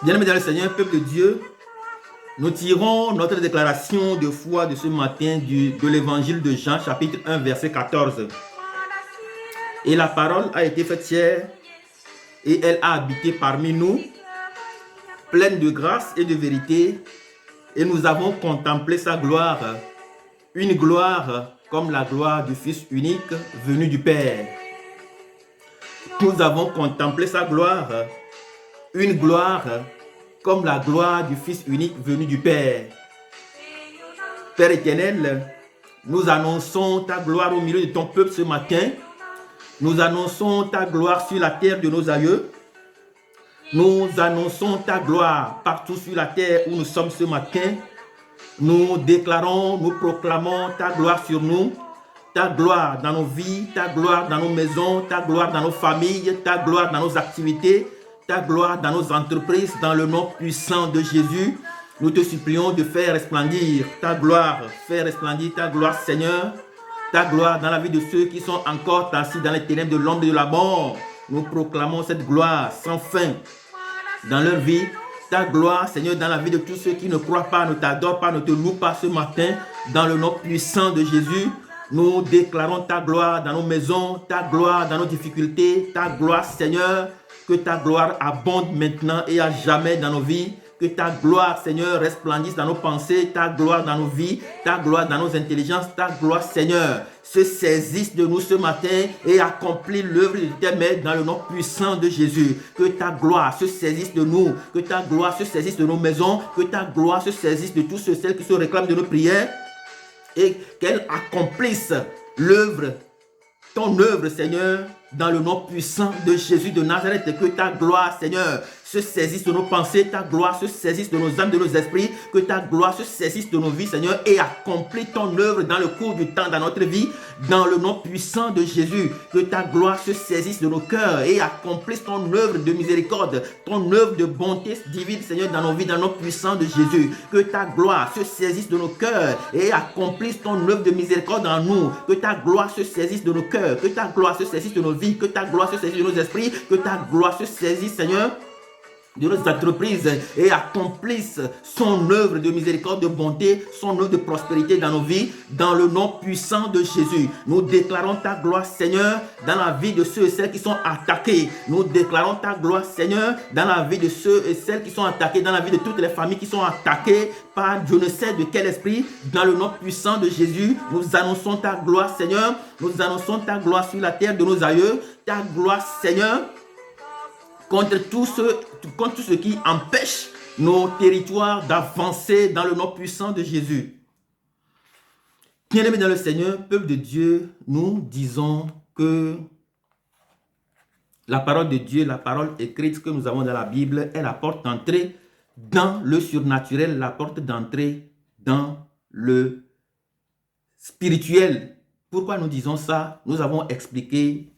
Bien-aimés dans le Seigneur, peuple de Dieu, nous tirons notre déclaration de foi de ce matin de l'évangile de Jean, chapitre 1, verset 14. Et la parole a été faite chair et elle a habité parmi nous, pleine de grâce et de vérité, et nous avons contemplé sa gloire, une gloire comme la gloire du Fils unique venu du Père. Nous avons contemplé sa gloire, une gloire comme la gloire du Fils unique venu du Père. Père éternel, nous annonçons ta gloire au milieu de ton peuple ce matin. Nous annonçons ta gloire sur la terre de nos aïeux. Nous annonçons ta gloire partout sur la terre où nous sommes ce matin. Nous déclarons, nous proclamons ta gloire sur nous, ta gloire dans nos vies, ta gloire dans nos maisons, ta gloire dans nos familles, ta gloire dans nos activités, ta gloire dans nos entreprises, dans le nom puissant de Jésus. Nous te supplions de faire resplendir ta gloire, Seigneur, ta gloire dans la vie de ceux qui sont encore assis dans les ténèbres de l'ombre de la mort. Nous proclamons cette gloire sans fin dans leur vie. Ta gloire, Seigneur, dans la vie de tous ceux qui ne croient pas, ne t'adorent pas, ne te louent pas ce matin, dans le nom puissant de Jésus. Nous déclarons ta gloire dans nos maisons, ta gloire dans nos difficultés, ta gloire, Seigneur, que ta gloire abonde maintenant et à jamais dans nos vies. Que ta gloire, Seigneur, resplendisse dans nos pensées, ta gloire dans nos vies, ta gloire dans nos intelligences, ta gloire, Seigneur, se saisisse de nous ce matin et accomplit l'œuvre de tes mains dans le nom puissant de Jésus. Que ta gloire se saisisse de nous, que ta gloire se saisisse de nos maisons, que ta gloire se saisisse de tous ceux qui se réclament de nos prières et qu'elle accomplisse l'œuvre, ton œuvre, Seigneur, dans le nom puissant de Jésus de Nazareth. Que ta gloire, Seigneur, se saisisse de nos pensées, ta gloire se saisisse de nos âmes, de nos esprits, que ta gloire se saisisse de nos vies, Seigneur, et accomplis ton œuvre dans le cours du temps, dans notre vie, dans le nom puissant de Jésus. Que ta gloire se saisisse de nos cœurs et accomplisse ton œuvre de miséricorde, ton œuvre de bonté divine, Seigneur, dans nos vies, dans le nom puissant de Jésus. Que ta gloire se saisisse de nos cœurs et accomplisse ton œuvre de miséricorde en nous. Que ta gloire se saisisse de nos cœurs, que ta gloire se saisisse de nos vies, que ta gloire se saisisse de nos esprits, que ta gloire se saisisse, Seigneur, de nos entreprises et accomplisse son œuvre de miséricorde, de bonté, son œuvre de prospérité dans nos vies, dans le nom puissant de Jésus. Nous déclarons ta gloire, Seigneur, dans la vie de ceux et celles qui sont attaqués. Nous déclarons ta gloire, Seigneur, dans la vie de ceux et celles qui sont attaqués, dans la vie de toutes les familles qui sont attaquées par je ne sais de quel esprit, dans le nom puissant de Jésus. Nous annonçons ta gloire, Seigneur. Nous annonçons ta gloire sur la terre de nos aïeux. Ta gloire, Seigneur, contre tout ce qui empêche nos territoires d'avancer dans le nom puissant de Jésus. Bien-aimés dans le Seigneur, peuple de Dieu, nous disons que la parole de Dieu, la parole écrite que nous avons dans la Bible, est la porte d'entrée dans le surnaturel, la porte d'entrée dans le spirituel. Pourquoi nous disons ça? Nous avons expliqué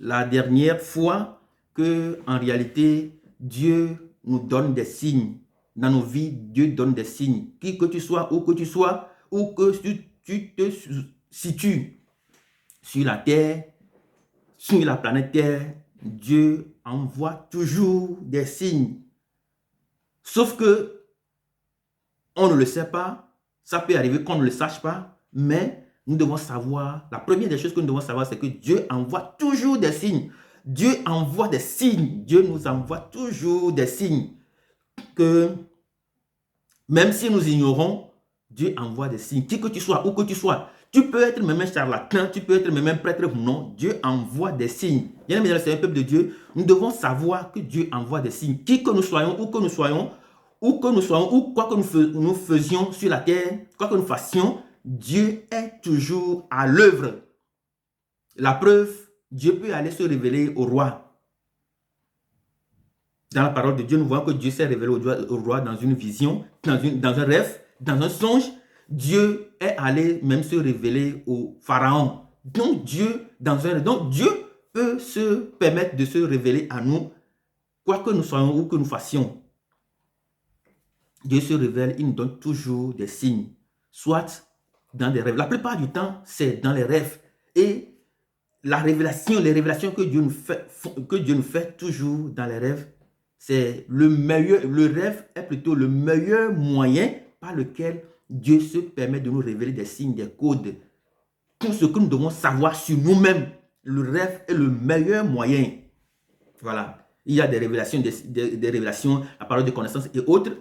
la dernière fois que en réalité, Dieu nous donne des signes. Dans nos vies, Dieu donne des signes. Qui que tu sois, où que tu sois, où que tu te situes sur la terre, sur la planète Terre, Dieu envoie toujours des signes. Sauf que on ne le sait pas, ça peut arriver qu'on ne le sache pas, mais nous devons savoir, la première des choses que nous devons savoir, c'est que Dieu envoie toujours des signes. Dieu envoie des signes. Dieu nous envoie toujours des signes. Que même si nous ignorons, Dieu envoie des signes. Qui que tu sois, où que tu sois, tu peux être même un charlatan, tu peux être même un prêtre ou non. Dieu envoie des signes. Bien aimé, c'est un peuple de Dieu. Nous devons savoir que Dieu envoie des signes. Qui que nous soyons, où que nous soyons, ou quoi que nous faisions sur la terre, quoi que nous fassions, Dieu est toujours à l'œuvre. La preuve, Dieu peut aller se révéler au roi. Dans la parole de Dieu, nous voyons que Dieu s'est révélé au roi dans une vision, dans un rêve, dans un songe. Dieu est allé même se révéler au Pharaon. Donc Dieu peut se permettre de se révéler à nous, quoi que nous soyons ou que nous fassions. Dieu se révèle, il nous donne toujours des signes, soit dans des rêves. La plupart du temps, c'est dans les rêves. Et les révélations que Dieu nous fait toujours dans les rêves, c'est le rêve est plutôt le meilleur moyen par lequel Dieu se permet de nous révéler des signes, des codes. Tout ce que nous devons savoir sur nous-mêmes, le rêve est le meilleur moyen. Voilà. Il y a des révélations, des révélations, la parole de connaissance et autres.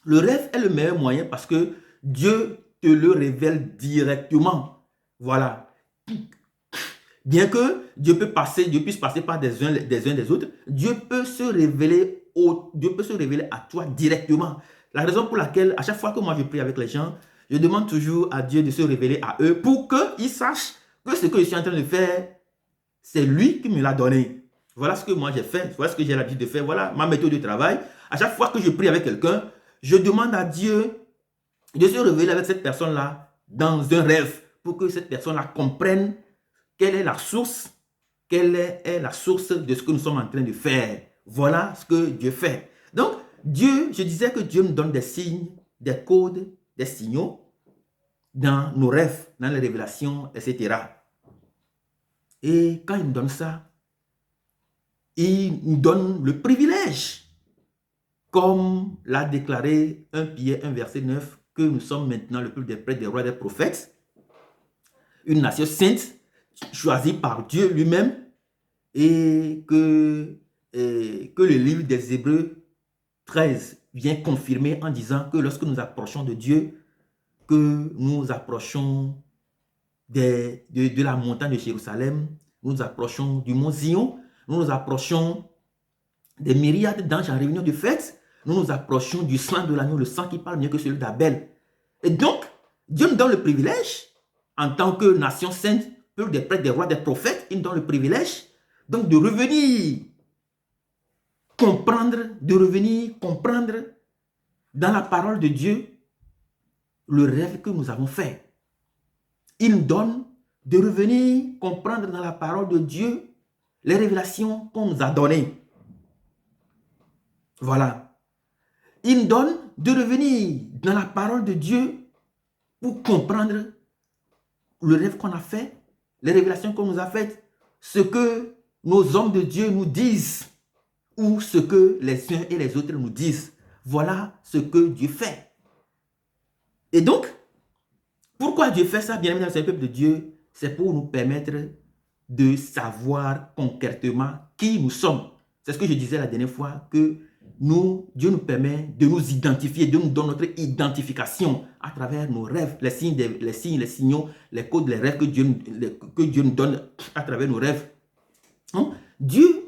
Le rêve est le meilleur moyen parce que Dieu te le révèle directement. Voilà. Bien que Dieu puisse passer par des uns des autres, Dieu peut se révéler à toi directement. La raison pour laquelle, à chaque fois que moi je prie avec les gens, je demande toujours à Dieu de se révéler à eux pour qu'ils sachent que ce que je suis en train de faire, c'est lui qui me l'a donné. Voilà ce que moi j'ai fait, voilà ce que j'ai l'habitude de faire, voilà ma méthode de travail. À chaque fois que je prie avec quelqu'un, je demande à Dieu de se révéler avec cette personne-là dans un rêve pour que cette personne-là comprenne quelle est la source de ce que nous sommes en train de faire. Voilà ce que Dieu fait. Donc, je disais que Dieu nous donne des signes, des codes, des signaux dans nos rêves, dans les révélations, etc. Et quand il nous donne ça, il nous donne le privilège, comme l'a déclaré 1 Pierre 1 verset 9, que nous sommes maintenant le peuple des prêtres, des rois, des prophètes, une nation sainte, choisi par Dieu lui-même, et que le livre des Hébreux 13 vient confirmer en disant que lorsque nous approchons de Dieu, que nous approchons de la montagne de Jérusalem, nous approchons du mont Zion, nous nous approchons des myriades d'anges en réunion de fête, nous nous approchons du sang de l'agneau, le sang qui parle mieux que celui d'Abel. Et donc, Dieu nous donne le privilège, en tant que nation sainte, peuple des prêtres, des rois, des prophètes, il nous donne le privilège donc de revenir comprendre dans la parole de Dieu le rêve que nous avons fait. Il nous donne de revenir comprendre dans la parole de Dieu les révélations qu'on nous a données. Voilà. Il nous donne de revenir dans la parole de Dieu pour comprendre le rêve qu'on a fait, les révélations qu'on nous a faites, ce que nos hommes de Dieu nous disent ou ce que les uns et les autres nous disent. Voilà ce que Dieu fait. Et donc, pourquoi Dieu fait ça, bien évidemment, c'est le peuple de Dieu? C'est pour nous permettre de savoir concrètement qui nous sommes. C'est ce que je disais la dernière fois, que Dieu nous permet de nous identifier, de nous donner notre identification à travers nos rêves, les signes, les signaux, les codes, les rêves que Dieu nous donne à travers nos rêves. Donc, Dieu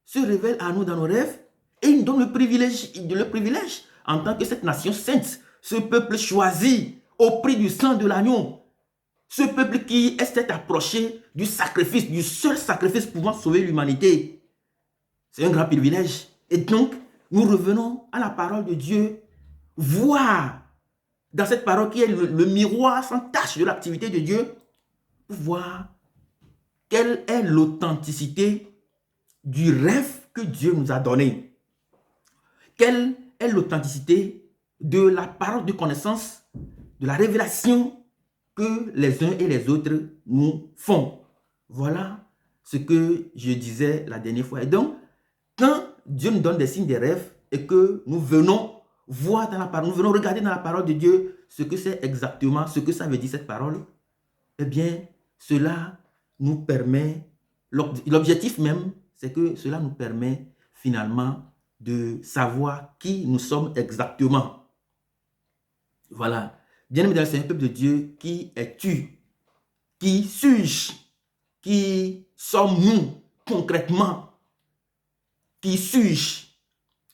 se révèle à nous dans nos rêves et il nous donne le privilège en tant que cette nation sainte, ce peuple choisi au prix du sang de l'agneau, ce peuple qui s'est approché du sacrifice, du seul sacrifice pouvant sauver l'humanité. C'est un grand privilège. Et donc, nous revenons à la parole de Dieu, voir dans cette parole qui est le miroir sans tache de l'activité de Dieu, pour voir quelle est l'authenticité du rêve que Dieu nous a donné. Quelle est l'authenticité de la parole de connaissance, de la révélation que les uns et les autres nous font. Voilà ce que je disais la dernière fois. Et donc, quand Dieu nous donne des signes des rêves et que nous venons voir dans la parole, nous venons regarder dans la parole de Dieu ce que c'est exactement, ce que ça veut dire cette parole, eh bien, cela nous permet, l'objectif même, c'est que cela nous permet finalement de savoir qui nous sommes exactement. Voilà. Bien-aimé dans le Seigneur, peuple de Dieu, qui es-tu? Qui suis-je? Qui sommes-nous concrètement? Qui suis-je?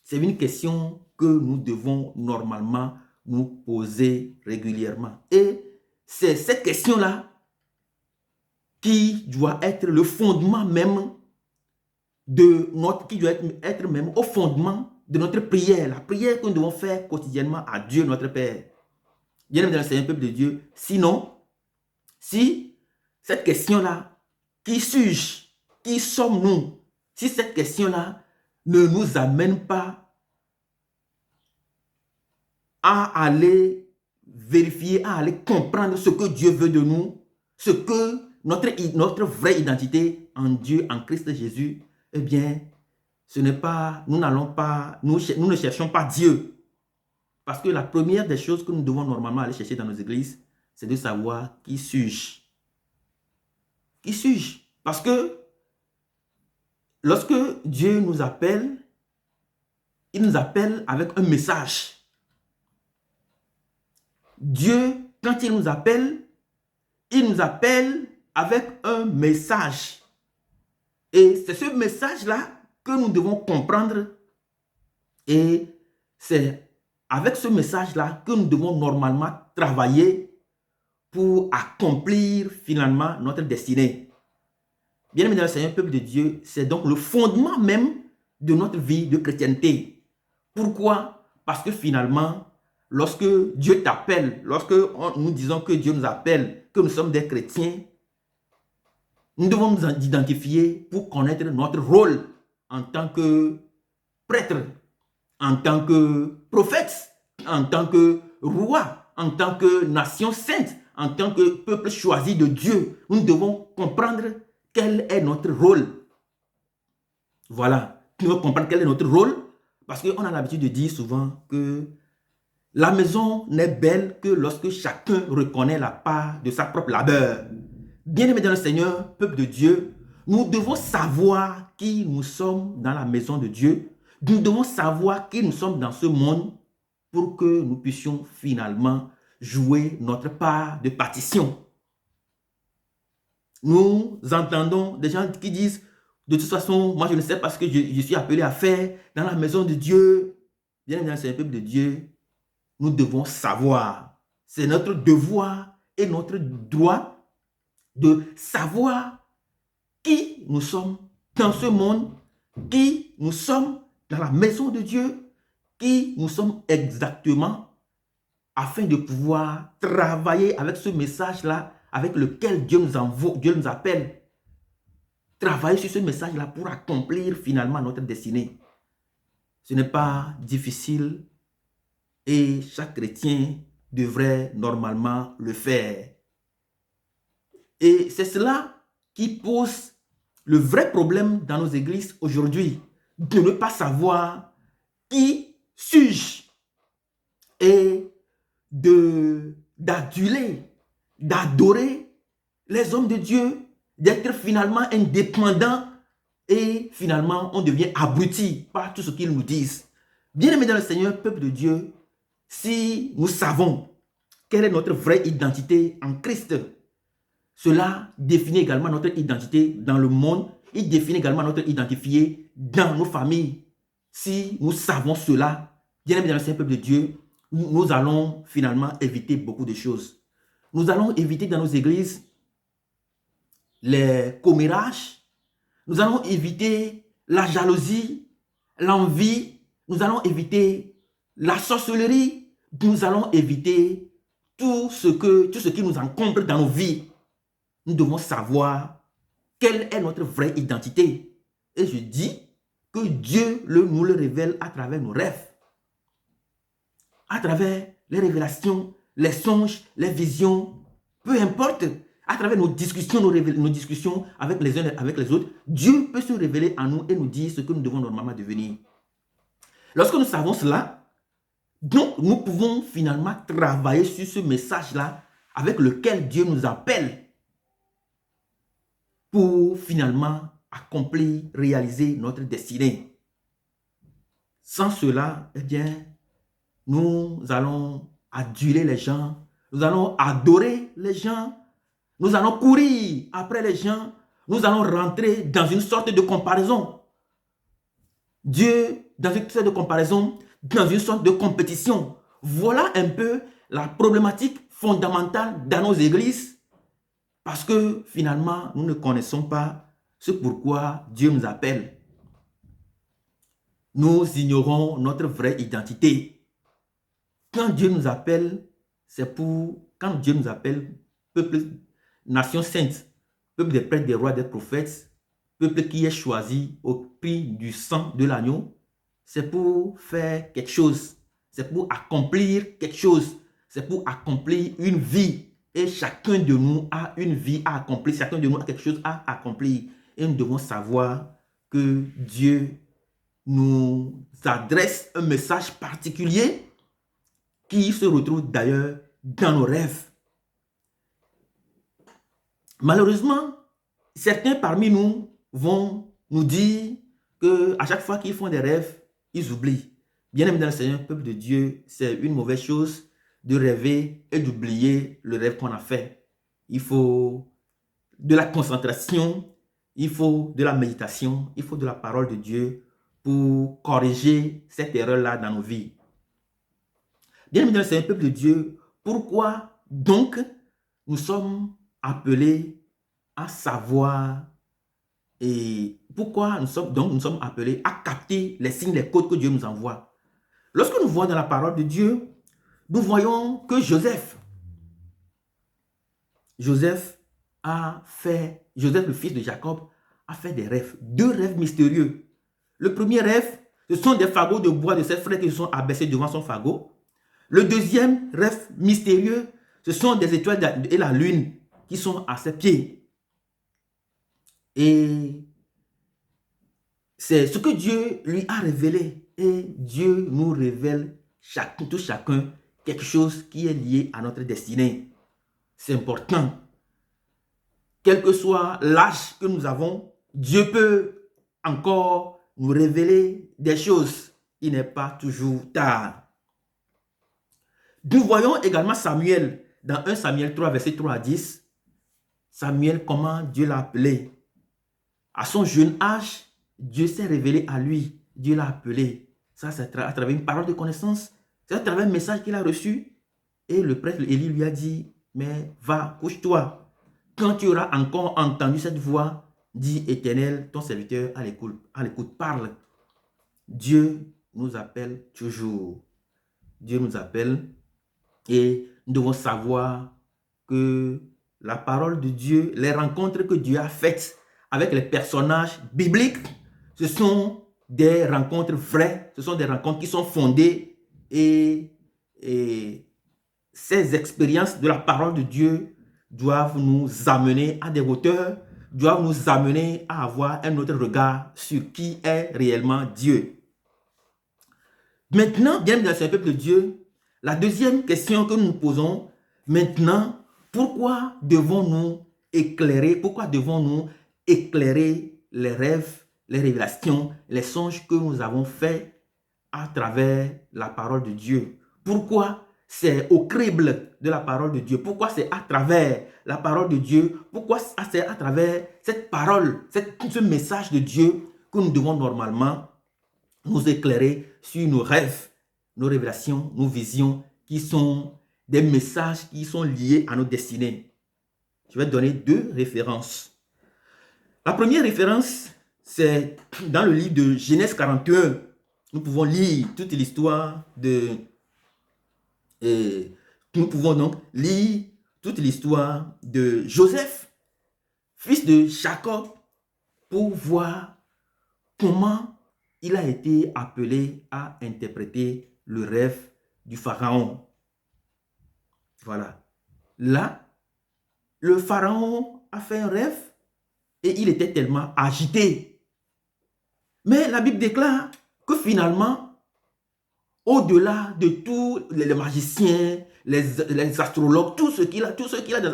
C'est une question que nous devons normalement nous poser régulièrement. Et c'est cette question-là qui doit être le fondement même qui doit être même au fondement de notre prière, la prière que nous devons faire quotidiennement à Dieu, notre Père. Bien-aimé dans le Seigneur, peuple de Dieu, sinon, si cette question-là, qui suis-je, qui sommes-nous, si cette question-là ne nous amène pas à aller vérifier, à aller comprendre ce que Dieu veut de nous, ce que notre vraie identité en Dieu, en Christ Jésus, eh bien, ce n'est pas, nous ne cherchons pas Dieu. Parce que la première des choses que nous devons normalement aller chercher dans nos églises, c'est de savoir qui suis-je. Qui suis-je? Parce que lorsque Dieu nous appelle, il nous appelle avec un message. Dieu, quand il nous appelle avec un message. Et c'est ce message-là que nous devons comprendre. Et c'est avec ce message-là que nous devons normalement travailler pour accomplir finalement notre destinée. Bien-aimés dans le Seigneur, peuple de Dieu, c'est donc le fondement même de notre vie de chrétienté. Pourquoi? Parce que finalement, lorsque Dieu t'appelle, lorsque nous disons que Dieu nous appelle, que nous sommes des chrétiens, nous devons nous identifier pour connaître notre rôle en tant que prêtre, en tant que prophète, en tant que roi, en tant que nation sainte, en tant que peuple choisi de Dieu. Nous devons comprendre quel est notre rôle. Voilà, nous devons comprendre quel est notre rôle parce qu'on a l'habitude de dire souvent que la maison n'est belle que lorsque chacun reconnaît la part de sa propre labeur. Bien-aimés dans le Seigneur, peuple de Dieu, nous devons savoir qui nous sommes dans la maison de Dieu. Nous devons savoir qui nous sommes dans ce monde pour que nous puissions finalement jouer notre part de partition. Nous entendons des gens qui disent, de toute façon, moi je ne sais pas ce que je suis appelé à faire dans la maison de Dieu. Bien-aimés dans le peuple de Dieu, nous devons savoir. C'est notre devoir et notre droit de savoir qui nous sommes dans ce monde, qui nous sommes dans la maison de Dieu, qui nous sommes exactement, afin de pouvoir travailler avec ce message-là, avec lequel Dieu nous envoie, Dieu nous appelle. Travailler sur ce message-là pour accomplir finalement notre destinée. Ce n'est pas difficile et chaque chrétien devrait normalement le faire. Et c'est cela qui pose le vrai problème dans nos églises aujourd'hui, de ne pas savoir qui suis-je et d'aduler, d'adorer les hommes de Dieu, d'être finalement indépendant et finalement on devient abruti par tout ce qu'ils nous disent. Bien-aimés dans le Seigneur, peuple de Dieu, si nous savons quelle est notre vraie identité en Christ, cela définit également notre identité dans le monde. Il définit également notre identité dans nos familles. Si nous savons cela, bien-aimés dans le Seigneur, peuple de Dieu, nous allons finalement éviter beaucoup de choses. Nous allons éviter dans nos églises les commérages. Nous allons éviter la jalousie, l'envie. Nous allons éviter la sorcellerie. Nous allons éviter tout ce qui nous encombre dans nos vies. Nous devons savoir quelle est notre vraie identité. Et je dis que Dieu nous le révèle à travers nos rêves, à travers les révélations, les songes, les visions, peu importe, à travers nos discussions, nos discussions avec les uns et avec les autres, Dieu peut se révéler à nous et nous dire ce que nous devons normalement devenir. Lorsque nous savons cela, donc nous pouvons finalement travailler sur ce message-là avec lequel Dieu nous appelle pour finalement accomplir, réaliser notre destinée. Sans cela, eh bien, nous allons aduler les gens, nous allons adorer les gens, nous allons courir après les gens, nous allons rentrer dans une sorte de comparaison. Dieu, dans une sorte de comparaison, dans une sorte de compétition. Voilà un peu la problématique fondamentale dans nos églises. Parce que finalement, nous ne connaissons pas ce pourquoi Dieu nous appelle. nous ignorons notre vraie identité. Quand Dieu nous appelle, c'est pour... Quand Dieu nous appelle, peuple, nation sainte, peuple des prêtres, des rois, des prophètes, peuple qui est choisi au prix du sang de l'agneau, c'est pour faire quelque chose. C'est pour accomplir quelque chose. C'est pour accomplir une vie. Et chacun de nous a une vie à accomplir. Chacun de nous a quelque chose à accomplir. Et nous devons savoir que Dieu nous adresse un message particulier qui se retrouve d'ailleurs dans nos rêves. Malheureusement, certains parmi nous vont nous dire qu'à chaque fois qu'ils font des rêves, ils oublient. Bien aimé dans le Seigneur, peuple de Dieu, c'est une mauvaise chose de rêver et d'oublier le rêve qu'on a fait. Il faut de la concentration, il faut de la méditation, il faut de la parole de Dieu pour corriger cette erreur-là dans nos vies. Bien aimé dans le Seigneur, peuple de Dieu, pourquoi donc nous sommes appelés à savoir et pourquoi nous sommes appelés à capter les signes, les codes que Dieu nous envoie. Lorsque nous voyons dans la parole de Dieu, nous voyons que Joseph, le fils de Jacob, a fait des rêves, 2 rêves mystérieux. Le premier rêve, ce sont des fagots de bois de ses frères qui se sont abaissés devant son fagot. Le deuxième rêve mystérieux, ce sont des étoiles et la lune qui sont à ses pieds. Et c'est ce que Dieu lui a révélé. Et Dieu nous révèle tout chacun quelque chose qui est lié à notre destinée. C'est important. Quel que soit l'âge que nous avons, Dieu peut encore nous révéler des choses. Il n'est pas toujours tard. Nous voyons également Samuel dans 1 Samuel 3, verset 3 à 10. Samuel, comment Dieu l'a appelé. À son jeune âge, Dieu s'est révélé à lui. Dieu l'a appelé. Ça, c'est à travers une parole de connaissance. C'est à travers un message qu'il a reçu. Et le prêtre Élie lui a dit, mais va, couche-toi. Quand tu auras encore entendu cette voix, dis Éternel, ton serviteur à l'écoute, parle. Dieu nous appelle toujours. Dieu nous appelle et nous devons savoir que la parole de Dieu, les rencontres que Dieu a faites avec les personnages bibliques, ce sont des rencontres vraies, ce sont des rencontres qui sont fondées et ces expériences de la parole de Dieu doivent nous amener à des hauteurs, doivent nous amener à avoir un autre regard sur qui est réellement Dieu. Maintenant, bien dans ce peuple de Dieu, la deuxième question que nous nous posons maintenant, pourquoi devons-nous éclairer les rêves, les révélations, les songes que nous avons faits à travers la parole de Dieu? Pourquoi c'est au crible de la parole de Dieu? Pourquoi c'est à travers la parole de Dieu? Pourquoi c'est à travers cette parole, ce message de Dieu que nous devons normalement nous éclairer sur nos rêves, nos révélations, nos visions, qui sont des messages qui sont liés à nos destinées? Je vais donner 2 références. La première référence, c'est dans le livre de Genèse 41. Nous pouvons lire toute l'histoire de... nous pouvons donc lire toute l'histoire de Joseph, fils de Jacob, pour voir comment il a été appelé à interpréter le rêve du pharaon. Voilà. Là, le pharaon a fait un rêve et il était tellement agité. Mais la Bible déclare que finalement, au-delà de tous les magiciens, les astrologues, tous ceux qu'il a,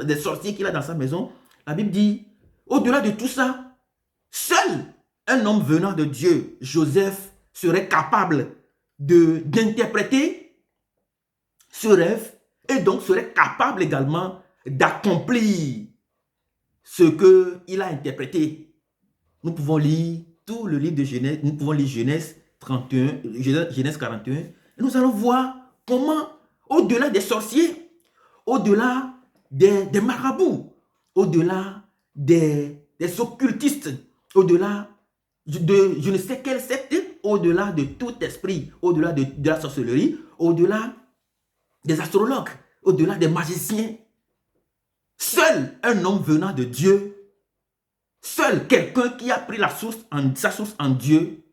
des sorciers qu'il a dans sa maison, la Bible dit, au-delà de tout ça, seul un homme venant de Dieu, Joseph, serait capable d'interpréter ce rêve et donc serait capable également d'accomplir ce qu'il a interprété. Nous pouvons lire tout le livre de Genèse, nous pouvons lire Genèse 41, et nous allons voir comment, au-delà des sorciers, au-delà des marabouts, au-delà des occultistes, au-delà de je ne sais quelle secte, au-delà de tout esprit, au-delà de la sorcellerie, au-delà des astrologues, au-delà des magiciens. Seul un homme venant de Dieu, seul quelqu'un qui a pris sa source en Dieu,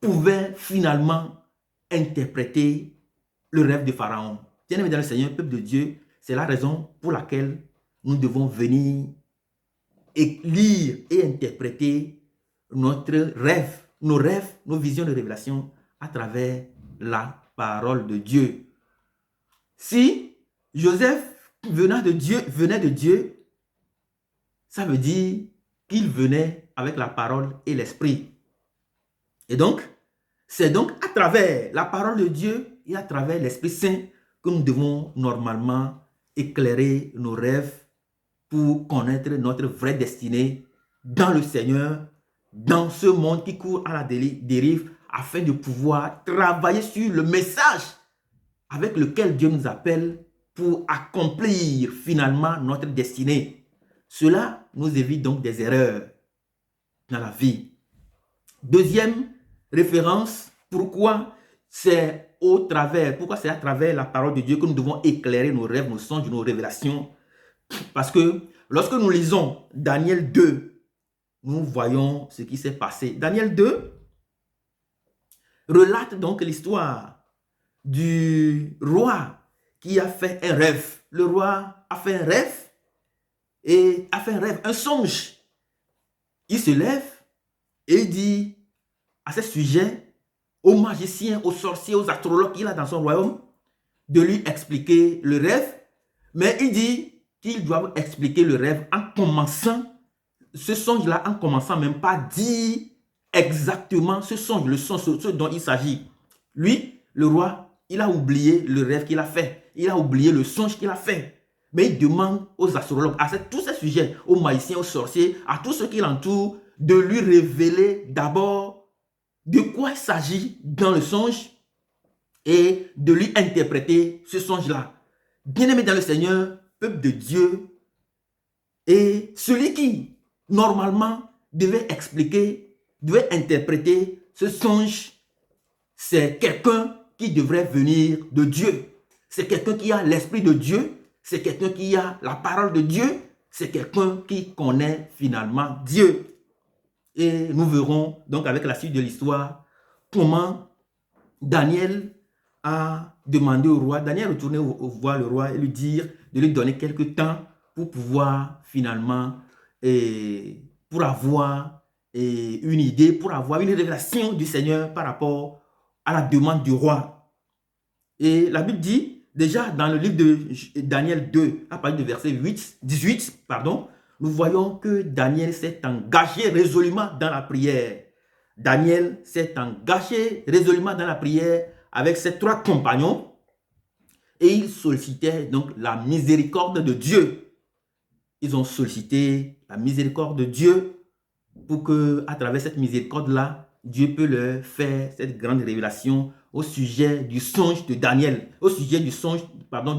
pouvait finalement interpréter le rêve de Pharaon. Bien-aimé dans le Seigneur, peuple de Dieu, c'est la raison pour laquelle nous devons venir et lire et interpréter notre rêve, nos visions de révélation à travers la parole de Dieu. Si Joseph venait de Dieu, ça veut dire qu'il venait avec la parole et l'esprit. Et donc, c'est donc à travers la parole de Dieu et à travers l'Esprit Saint que nous devons normalement éclairer nos rêves pour connaître notre vraie destinée dans le Seigneur, dans ce monde qui court à la dérive, afin de pouvoir travailler sur le message avec lequel Dieu nous appelle pour accomplir finalement notre destinée. Cela nous évite donc des erreurs dans la vie. Deuxième référence, pourquoi c'est à travers la parole de Dieu que nous devons éclairer nos rêves, nos songes, nos révélations. Parce que lorsque nous lisons Daniel 2, nous voyons ce qui s'est passé. Daniel 2 relate donc l'histoire du roi qui a fait un rêve. Le roi a fait un rêve, un songe. Il se lève et il dit à ses sujets, aux magiciens, aux sorciers, aux astrologues qu'il a dans son royaume, de lui expliquer le rêve. Mais il dit qu'ils doivent expliquer le rêve en commençant ce songe-là, en commençant même pas dire exactement ce songe, ce dont il s'agit. Lui, le roi, il a oublié le rêve qu'il a fait. Il a oublié le songe qu'il a fait. Mais il demande aux astrologues, à tous ces sujets, aux magiciens, aux sorciers, à tous ceux qui l'entourent, de lui révéler d'abord de quoi il s'agit dans le songe et de lui interpréter ce songe-là. Bien-aimé dans le Seigneur, peuple de Dieu, et celui qui, normalement, devait expliquer, devait interpréter ce songe, c'est quelqu'un qui devrait venir de Dieu. C'est quelqu'un qui a l'esprit de Dieu, c'est quelqu'un qui a la parole de Dieu, c'est quelqu'un qui connaît finalement Dieu. Et nous verrons donc avec la suite de l'histoire comment Daniel a demandé au roi, Daniel est retourné voir le roi et lui dire de lui donner quelques temps pour pouvoir finalement, pour avoir une idée, pour avoir une révélation du Seigneur par rapport à la demande du roi. Et la Bible dit, déjà dans le livre de Daniel 2, à partir du verset 18, nous voyons que Daniel s'est engagé résolument dans la prière. Daniel s'est engagé résolument dans la prière avec ses 3 compagnons et ils sollicitaient donc la miséricorde de Dieu. Ils ont sollicité la miséricorde de Dieu pour que, à travers cette miséricorde-là, Dieu peut leur faire cette grande révélation au sujet du songe de Daniel, au sujet du songe,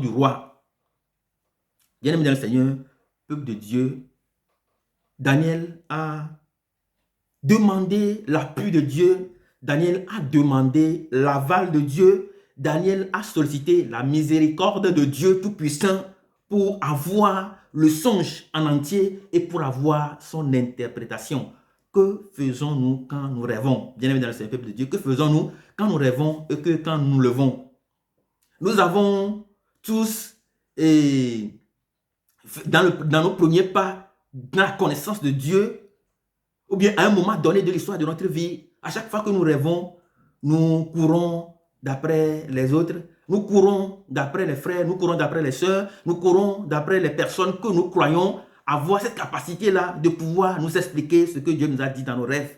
du roi. Bien-aimé dans le Seigneur, peuple de Dieu, Daniel a demandé l'appui de Dieu, Daniel a demandé l'aval de Dieu, Daniel a sollicité la miséricorde de Dieu Tout-Puissant pour avoir le songe en entier et pour avoir son interprétation. Que faisons-nous quand nous rêvons? Bien-aimés dans le Seigneur, peuple de Dieu, que faisons-nous quand nous rêvons et que quand nous nous levons? Nous avons tous, dans nos premiers pas, dans la connaissance de Dieu, ou bien à un moment donné de l'histoire de notre vie, à chaque fois que nous rêvons, nous courons d'après les autres, nous courons d'après les frères, nous courons d'après les sœurs, nous courons d'après les personnes que nous croyons avoir cette capacité-là de pouvoir nous expliquer ce que Dieu nous a dit dans nos rêves.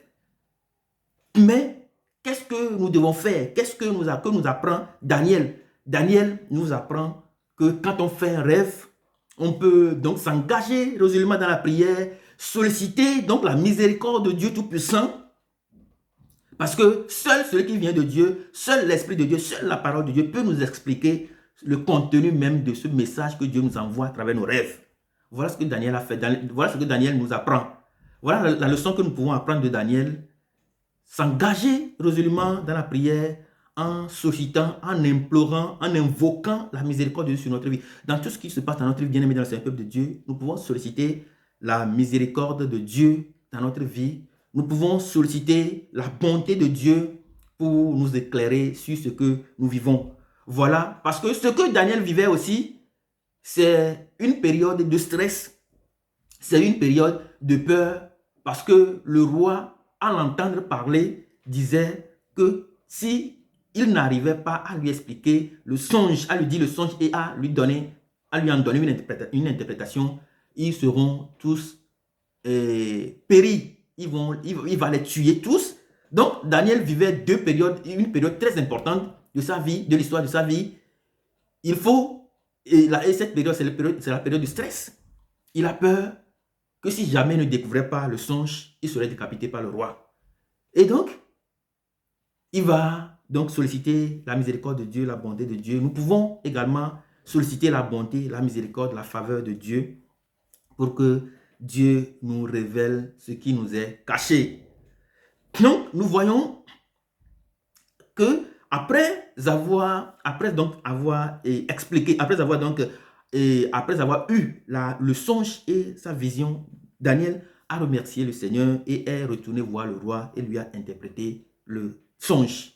Mais qu'est-ce que nous devons faire? Qu'est-ce que nous apprend Daniel? Daniel nous apprend que quand on fait un rêve, on peut donc s'engager résolument dans la prière, solliciter donc la miséricorde de Dieu Tout-Puissant, parce que seul celui qui vient de Dieu, seul l'Esprit de Dieu, seule la parole de Dieu peut nous expliquer le contenu même de ce message que Dieu nous envoie à travers nos rêves. Voilà ce que Daniel a fait, voilà ce que Daniel nous apprend. Voilà la leçon que nous pouvons apprendre de Daniel. s'engager résolument dans la prière en sollicitant, en implorant, en invoquant la miséricorde de Dieu sur notre vie. Dans tout ce qui se passe dans notre vie, bien-aimé dans le Seigneur peuple de Dieu, nous pouvons solliciter la miséricorde de Dieu dans notre vie. Nous pouvons solliciter la bonté de Dieu pour nous éclairer sur ce que nous vivons. Voilà, parce que ce que Daniel vivait aussi, c'est une période de stress, c'est une période de peur, parce que le roi, à l'entendre parler, disait que si il n'arrivait pas à lui expliquer le songe, à lui dire le songe et à lui en donner une interprétation, ils seront tous péris. Il va les tuer tous. Donc, Daniel vivait deux périodes, une période très importante de sa vie, de l'histoire de sa vie. Il faut, et cette période, c'est la période du stress. Il a peur que si jamais il ne découvrait pas le songe, il serait décapité par le roi. Et donc, il va donc solliciter la miséricorde de Dieu, la bonté de Dieu. Nous pouvons également solliciter la bonté, la miséricorde, la faveur de Dieu pour que Dieu nous révèle ce qui nous est caché. Donc, nous voyons que après avoir eu le songe et sa vision, Daniel a remercié le Seigneur et est retourné voir le roi et lui a interprété le songe.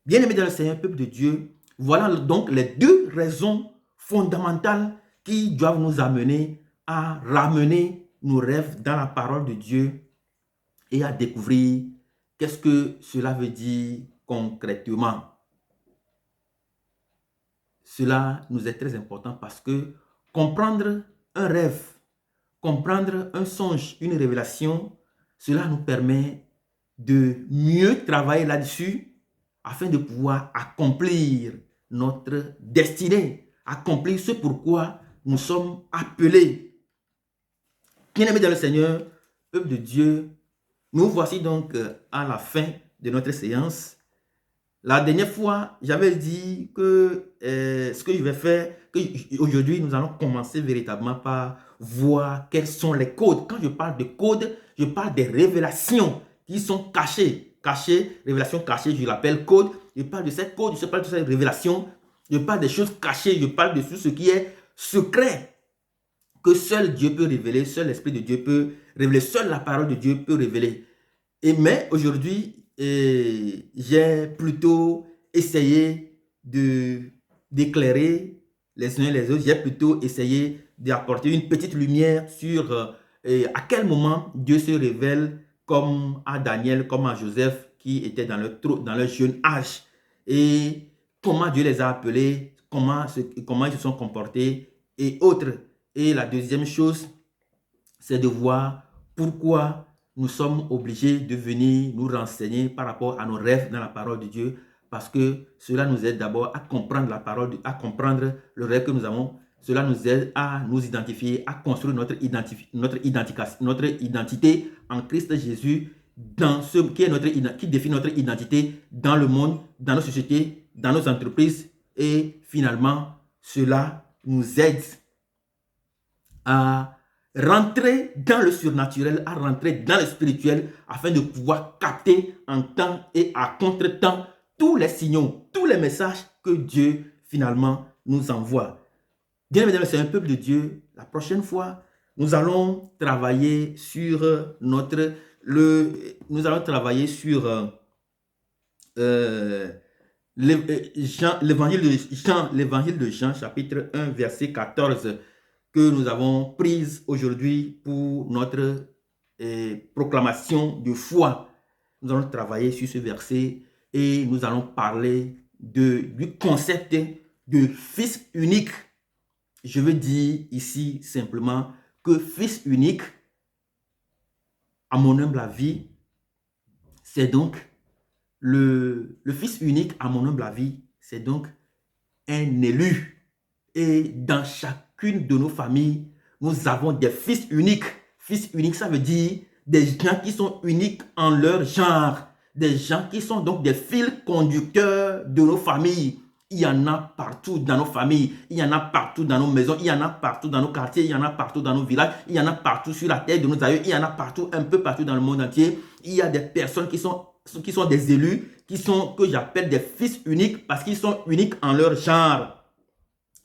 Bien-aimés dans le Seigneur, peuple de Dieu, voilà donc les deux raisons fondamentales qui doivent nous amener à ramener nos rêves dans la parole de Dieu et à découvrir qu'est-ce que cela veut dire concrètement. Cela nous est très important parce que comprendre un rêve, comprendre un songe, une révélation, cela nous permet de mieux travailler là-dessus afin de pouvoir accomplir notre destinée, accomplir ce pourquoi nous sommes appelés. Bien-aimés dans le Seigneur, peuple de Dieu, nous voici donc à la fin de notre séance. La dernière fois, j'avais dit que ce que je vais faire, qu'aujourd'hui, nous allons commencer véritablement par voir quels sont les codes. Quand je parle de codes, je parle des révélations qui sont cachées. Révélations cachées, je l'appelle code. Je parle de ces codes, je parle de ces révélations. Je parle des choses cachées, je parle de tout ce qui est secret, que seul Dieu peut révéler, seul l'Esprit de Dieu peut révéler, seule la parole de Dieu peut révéler. Mais aujourd'hui, j'ai plutôt essayé d'éclairer les uns les autres. J'ai plutôt essayé d'apporter une petite lumière sur à quel moment Dieu se révèle, comme à Daniel, comme à Joseph, qui étaient dans leur jeune âge. Et comment Dieu les a appelés, comment ils se sont comportés et autres. Et la deuxième chose, c'est de voir pourquoi nous sommes obligés de venir nous renseigner par rapport à nos rêves dans la parole de Dieu, parce que cela nous aide d'abord à comprendre la parole, à comprendre le rêve que nous avons. Cela nous aide à nous identifier, à construire notre identité en Christ Jésus, dans ce qui définit notre identité dans le monde, dans nos sociétés, dans nos entreprises. Et finalement, cela nous aide à rentrer dans le surnaturel, à rentrer dans le spirituel, afin de pouvoir capter en temps et à contre-temps tous les signaux, tous les messages que Dieu finalement nous envoie. Bien évidemment, c'est un peuple de Dieu. La prochaine fois, nous allons travailler sur l'évangile de Jean, chapitre 1, verset 14, que nous avons prise aujourd'hui pour notre proclamation de foi. Nous allons travailler sur ce verset et nous allons parler du concept de fils unique. Je veux dire ici simplement que fils unique, à mon humble avis, c'est donc le fils unique, à mon humble avis, c'est donc un élu. Et dans chacune de nos familles, nous avons des fils uniques. Fils unique, ça veut dire des gens qui sont uniques en leur genre. Des gens qui sont donc des fils conducteurs de nos familles. Il y en a partout dans nos familles, il y en a partout dans nos maisons, il y en a partout dans nos quartiers, il y en a partout dans nos villages, il y en a partout sur la terre de nos aïeux, il y en a partout, un peu partout dans le monde entier. Il y a des personnes qui sont qui sont des élus, que j'appelle des fils uniques parce qu'ils sont uniques en leur genre.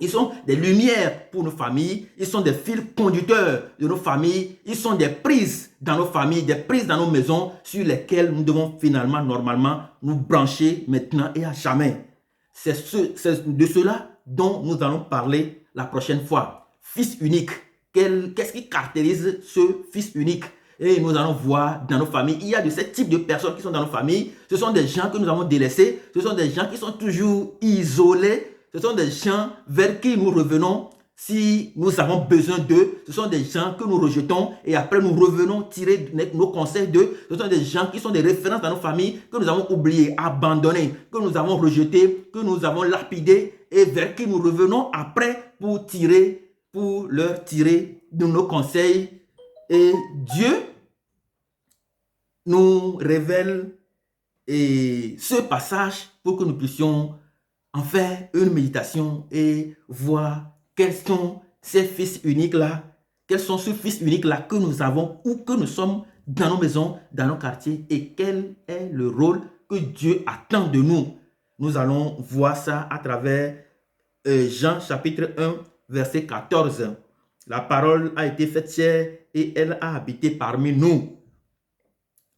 Ils sont des lumières pour nos familles, ils sont des fils conducteurs de nos familles, ils sont des prises dans nos familles, des prises dans nos maisons sur lesquelles nous devons finalement, normalement, nous brancher maintenant et à jamais. C'est de cela dont nous allons parler la prochaine fois. Fils unique. Qu'est-ce qui caractérise ce fils unique? Et nous allons voir dans nos familles, il y a de ce type de personnes qui sont dans nos familles. Ce sont des gens que nous avons délaissés. Ce sont des gens qui sont toujours isolés. Ce sont des gens vers qui nous revenons si nous avons besoin d'eux. Ce sont des gens que nous rejetons et après nous revenons tirer nos conseils d'eux. Ce sont des gens qui sont des références dans nos familles que nous avons oubliés, abandonnés, que nous avons rejetés, que nous avons lapidés et vers qui nous revenons après pour leur tirer de nos conseils. Et Dieu nous révèle ce passage pour que nous puissions en faire une méditation et voir quels sont ces fils uniques-là, quels sont ces fils uniques-là que nous avons ou que nous sommes dans nos maisons, dans nos quartiers et quel est le rôle que Dieu attend de nous. Nous allons voir ça à travers Jean chapitre 1, verset 14. La parole a été faite chair et elle a habité parmi nous,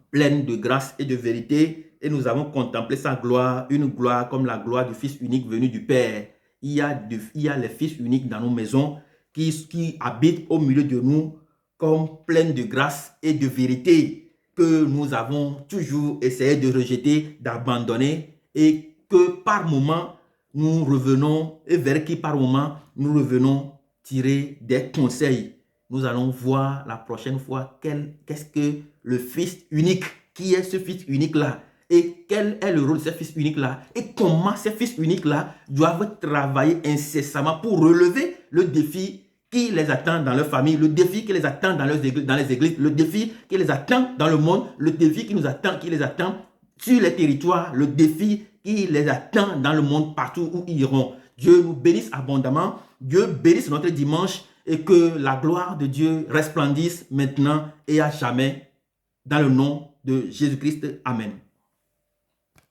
pleine de grâce et de vérité. Et nous avons contemplé sa gloire, une gloire comme la gloire du Fils unique venu du Père. Il y a les fils uniques dans nos maisons qui habitent au milieu de nous comme pleines de grâce et de vérité que nous avons toujours essayé de rejeter, d'abandonner et que par moment nous revenons et vers qui par moment nous revenons tirer des conseils. Nous allons voir la prochaine fois qu'est-ce que le Fils unique, qui est ce Fils unique-là et quel est le rôle de ce Fils unique-là et comment ces Fils uniques-là doivent travailler incessamment pour relever le défi qui les attend dans leur famille, le défi qui les attend dans les églises, le défi qui les attend dans le monde, le défi qui les attend sur les territoires, le défi qui les attend dans le monde partout où ils iront. Dieu nous bénisse abondamment, Dieu bénisse notre dimanche et que la gloire de Dieu resplendisse maintenant et à jamais dans le nom de Jésus-Christ. Amen.